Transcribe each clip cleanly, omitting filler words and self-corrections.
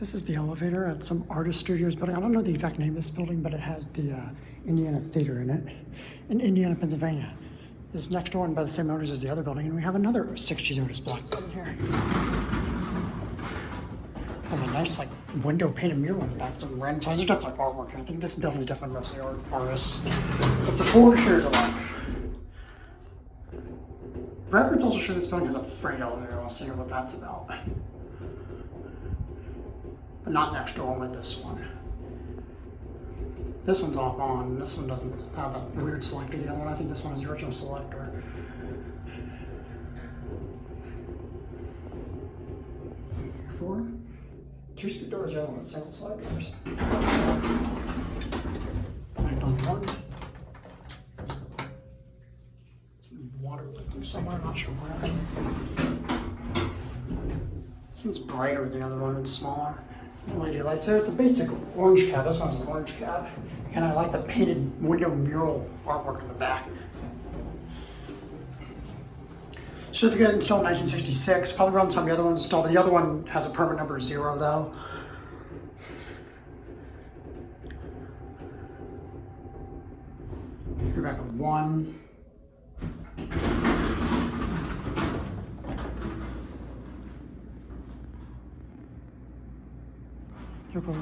This is the elevator at some artist studios building. I don't know the exact name of this building, but it has the Indiana Theater in it, in Indiana, Pennsylvania. It's next door and by the same owners as the other building, and we have another 60s Otis block building here. And a nice like window painted mural in the back. Some random times. There's definitely artwork here. I think this building is definitely mostly artists. But the floor here to the left. Records also show this building has a freight elevator. I'll see what that's about. But not next door, only this one. This one's off on. This one doesn't have that weird selector. The other one, I think this one is the original selector. Four. Two-speed doors, the other one with single slide doors. Back on one. Some water leaking somewhere, not sure where. It's brighter than the other one, it's smaller. LED lights there. It's a basic orange cab. This one's an orange cab. And I like the painted window mural artwork in the back. Certificate installed in 1966. Probably around the time the other one's installed. But the other one has a permit number 0 though. You're back at 1.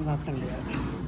That's going to be it.